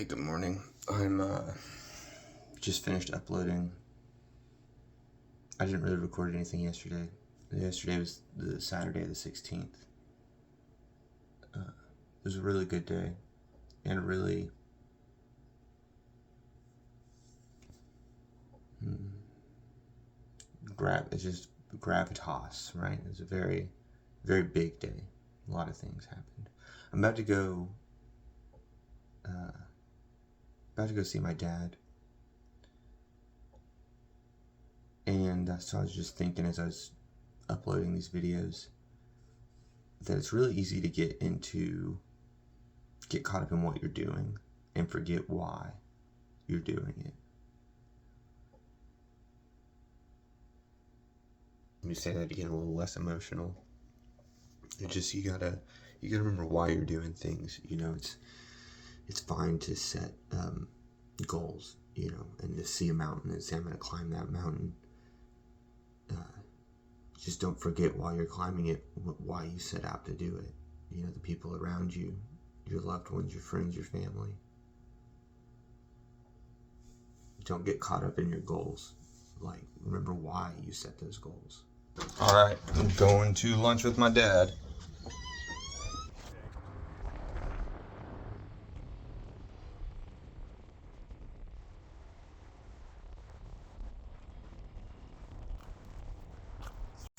Hey, good morning. I'm just finished uploading. I didn't really record anything yesterday. Yesterday was the Saturday the 16th. It was a really good day and a really it's just gravitas, right? It was a very, very big day. A lot of things happened. I'm about to go see my dad. And so I was just thinking as I was uploading these videos that it's really easy to get caught up in what you're doing and forget why you're doing it. Let me say that again, a little less emotional. It's just you gotta remember why you're doing things. You know, it's fine to set goals, you know, and to see a mountain and say I'm gonna climb that mountain. Just don't forget while you're climbing it why you set out to do it. You know, the people around you, your loved ones, your friends, your family. Don't get caught up in your goals. Like, remember why you set those goals. All right, I'm going to lunch with my dad.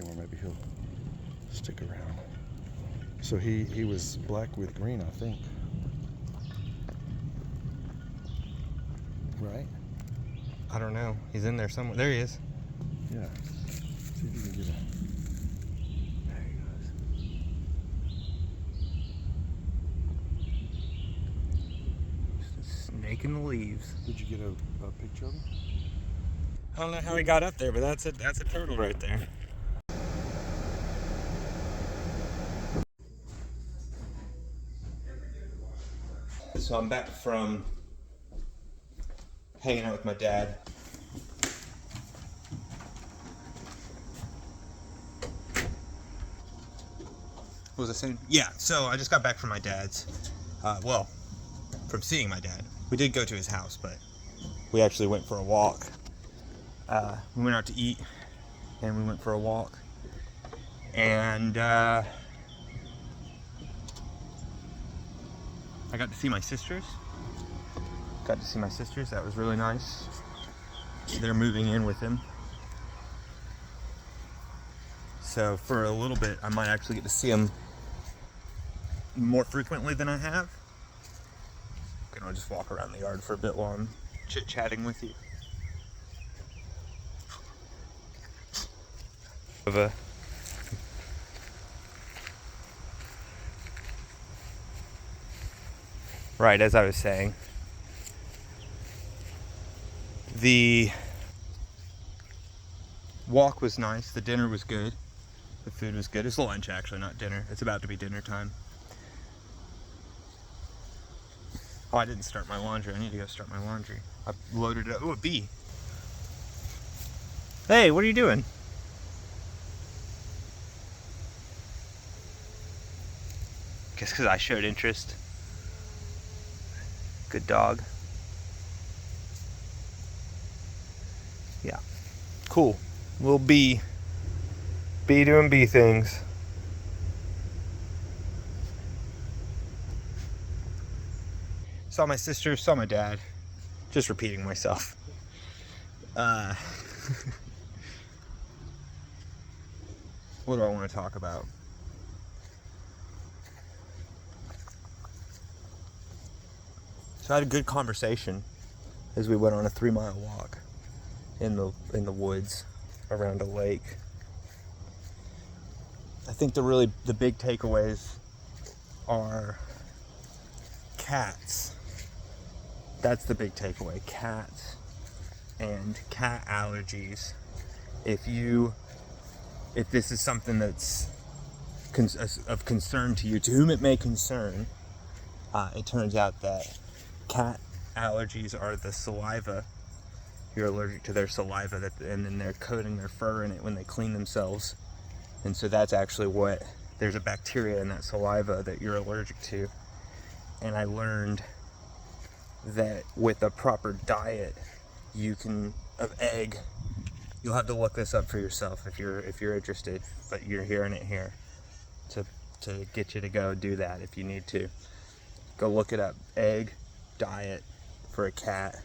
Well, maybe he'll stick around. So he was black with green, I think. Right? I don't know. He's in there somewhere. There he is. Yeah. See if you can get a... There he goes. Just a snake in the leaves. Did you get a picture of him? I don't know how he got up there, but that's a turtle right there. So I'm back from hanging out with my dad. What was I saying? Yeah, so I just got back from my dad's. From seeing my dad. We did go to his house, but we actually went for a walk. We went out to eat, and we went for a walk. And I got to see my sisters. That was really nice. They're moving in with him. So for a little bit, I might actually get to see him more frequently than I have. I'll just walk around the yard for a bit while I'm chit-chatting with you. Right, as I was saying, the walk was nice, the dinner was good, the food was good. It's lunch actually, not dinner. It's about to be dinner time. Oh, I didn't start my laundry. I need to go start my laundry. I loaded it up. Oh, a bee. Hey, what are you doing? Guess because I showed interest. Good dog. Yeah. Cool. Little bee. Bee doing bee things. Saw my sister, saw my dad. Just repeating myself. What do I want to talk about? So I had a good conversation as we went on a 3-mile walk in the woods around a lake. I think the big takeaways are cats. That's the big takeaway, cats and cat allergies. If this is something that's of concern to you, to whom it may concern, it turns out that cat allergies are the saliva. You're allergic to their saliva, and then they're coating their fur in it when they clean themselves. And so that's actually there's a bacteria in that saliva that you're allergic to. And I learned that with a proper diet of egg, you'll have to look this up for yourself if you're interested, but you're hearing it here to get you to go do that if you need to. Go look it up. Egg diet for a cat.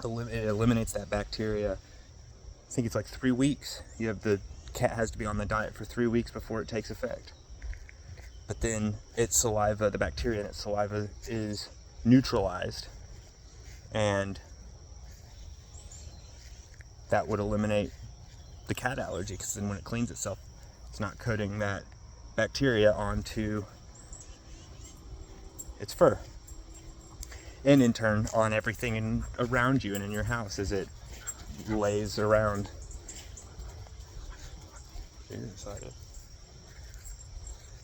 It eliminates that bacteria. I think it's like 3 weeks. The cat has to be on the diet for 3 weeks before it takes effect. But then its saliva, the bacteria in its saliva is neutralized, and that would eliminate the cat allergy, because then when it cleans itself, it's not coating that bacteria onto its fur, and in turn on everything around you and in your house as it lays around.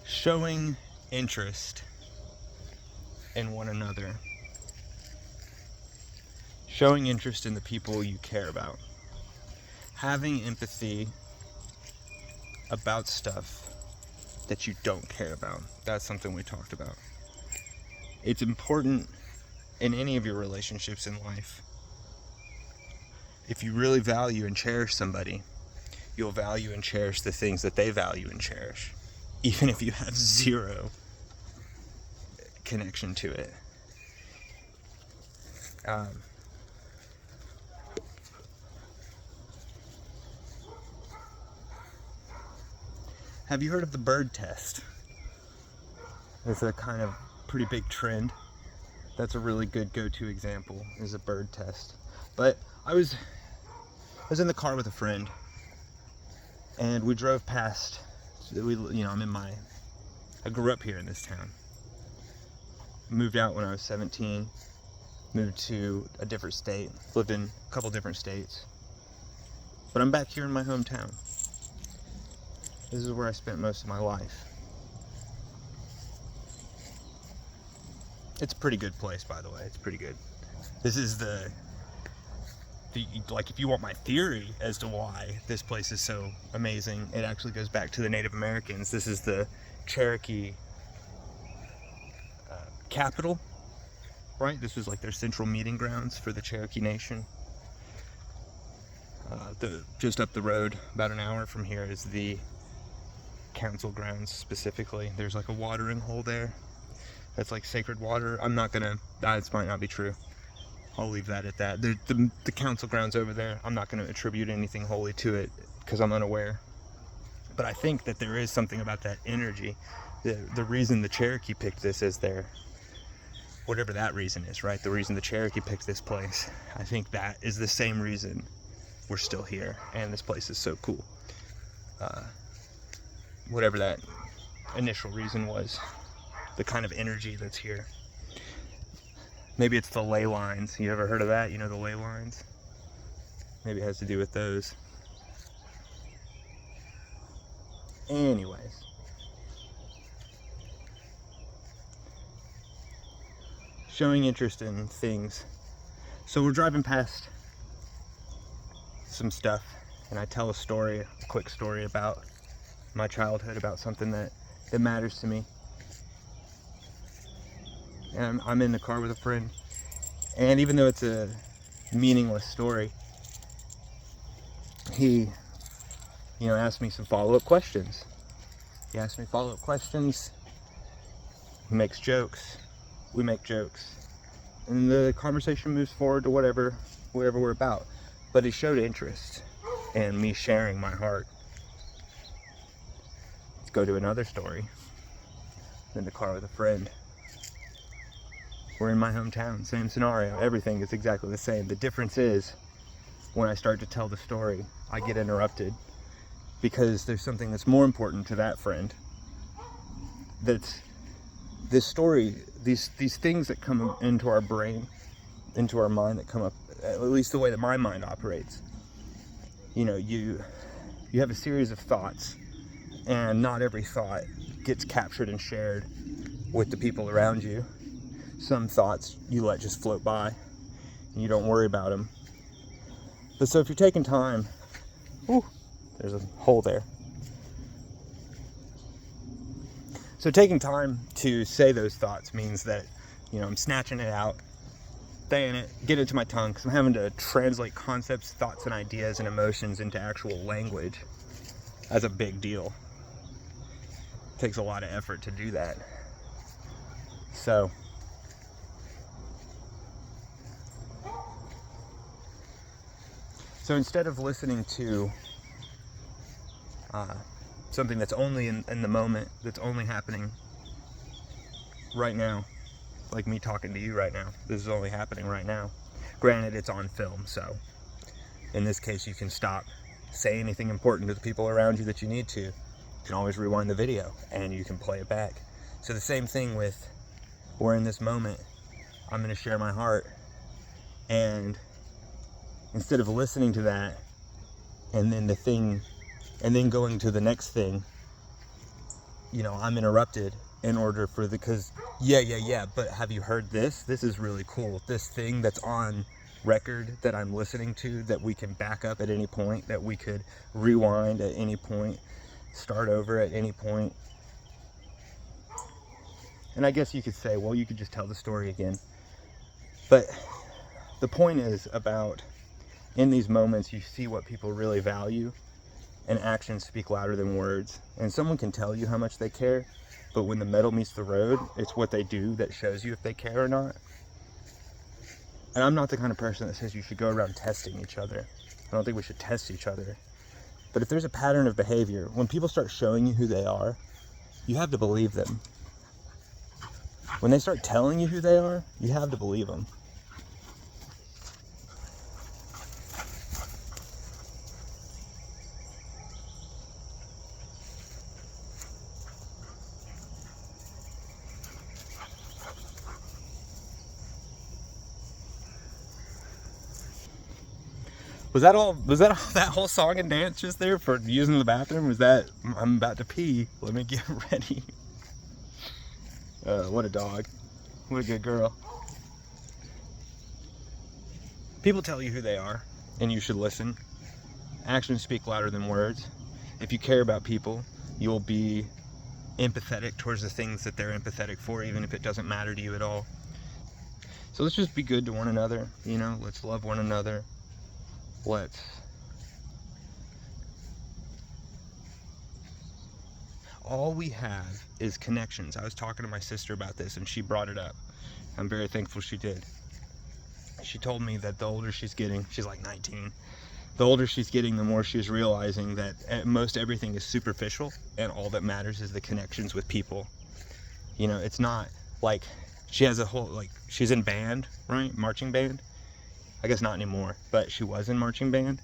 Showing interest in one another. Showing interest in the people you care about. Having empathy about stuff that you don't care about. That's something we talked about. It's important in any of your relationships in life. If you really value and cherish somebody, you'll value and cherish the things that they value and cherish, even if you have zero connection to it. Have you heard of the bird test? It's a kind of pretty big trend. That's a really good go-to example, is a bird test. But I was in the car with a friend, and we drove past. I grew up here in this town. Moved out when I was 17. Moved to a different state. Lived in a couple different states. But I'm back here in my hometown. This is where I spent most of my life. It's a pretty good place, by the way. It's pretty good. This is if you want my theory as to why this place is so amazing, it actually goes back to the Native Americans. This is the Cherokee capital, right? This was like their central meeting grounds for the Cherokee Nation. Just up the road, about an hour from here, is the council grounds specifically. There's like a watering hole there. That's like sacred water. That might not be true. I'll leave that at that. The council grounds over there, I'm not going to attribute anything holy to it because I'm unaware. But I think that there is something about that energy. The reason the Cherokee picked this as their, whatever that reason is, right? The reason the Cherokee picked this place, I think that is the same reason we're still here and this place is so cool. Whatever that initial reason was, the kind of energy that's here. Maybe it's the ley lines. You ever heard of that? You know the ley lines? Maybe it has to do with those. Anyways. Showing interest in things. So we're driving past some stuff, and I tell a quick story about my childhood, about something that matters to me. And I'm in the car with a friend, and even though it's a meaningless story, he, asked me some follow-up questions. He asked me follow-up questions. He makes jokes. We make jokes, and the conversation moves forward to whatever we're about. But he showed interest in me sharing my heart. Let's go to another story. I'm in the car with a friend. We're in my hometown, same scenario. Everything is exactly the same. The difference is when I start to tell the story, I get interrupted because there's something that's more important to that friend. That's this story, these things that come into our brain, into our mind, that come up, at least the way that my mind operates. You have a series of thoughts, and not every thought gets captured and shared with the people around you. Some thoughts you let just float by and you don't worry about them. But so if you're taking time, there's a hole there. So taking time to say those thoughts means that, I'm snatching it out saying it, get it to my tongue, because I'm having to translate concepts, thoughts, and ideas and emotions into actual language. That's a big deal. It takes a lot of effort to do that. So instead of listening to something that's only in the moment, that's only happening right now, like me talking to you right now, this is only happening right now. Granted, it's on film, so in this case you can stop, say anything important to the people around you that you need to. You can always rewind the video and you can play it back. So the same thing with, we're in this moment, I'm going to share my heart, and instead of listening to that and then going to the next thing, you know, I'm interrupted in order for because but have you heard this? This is really cool. This thing that's on record that I'm listening to, that we can back up at any point, that we could rewind at any point, start over at any point. And I guess you could say, well, you could just tell the story again. But the point is about, in these moments, you see what people really value, and actions speak louder than words. And someone can tell you how much they care, but when the metal meets the road, it's what they do that shows you if they care or not. And I'm not the kind of person that says you should go around testing each other. I don't think we should test each other. But if there's a pattern of behavior, when people start showing you who they are, you have to believe them. When they start telling you who they are, you have to believe them. Was that all that whole song and dance just there for using the bathroom? Was that, I'm about to pee, let me get ready. What a dog. What a good girl. People tell you who they are, and you should listen. Actions speak louder than words. If you care about people, you will be empathetic towards the things that they're empathetic for, even if it doesn't matter to you at all. So let's just be good to one another, you know, let's love one another. All we have is connections. I was talking to my sister about this and she brought it up. I'm very thankful she did. She told me that the older she's getting, she's like 19, the older she's getting, the more she's realizing that most everything is superficial and all that matters is the connections with people. You know, it's not like she has a whole, like, she's in band, right? Marching band. I guess not anymore, but she was in marching band.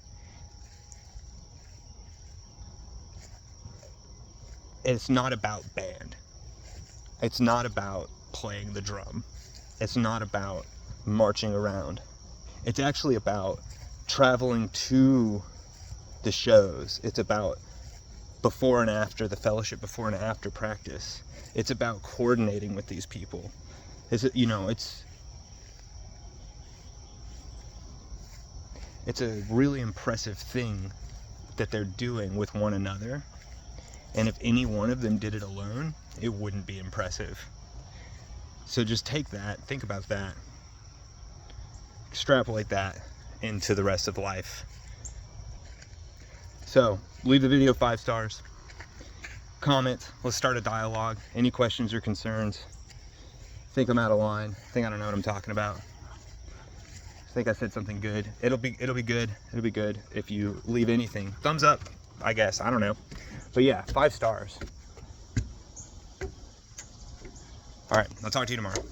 It's not about band. It's not about playing the drum. It's not about marching around. It's actually about traveling to the shows. It's about before and after the fellowship, before and after practice. It's about coordinating with these people. You know, it's a really impressive thing that they're doing with one another. And if any one of them did it alone, it wouldn't be impressive. So just take that, think about that, extrapolate that into the rest of life. So leave the video 5 stars, comment, let's start a dialogue. Any questions or concerns? Think I'm out of line, think I don't know what I'm talking about. I think I said something good. It'll be good. It'll be good if you leave anything. Thumbs up, I guess. I don't know. But yeah, 5 stars. All right, I'll talk to you tomorrow.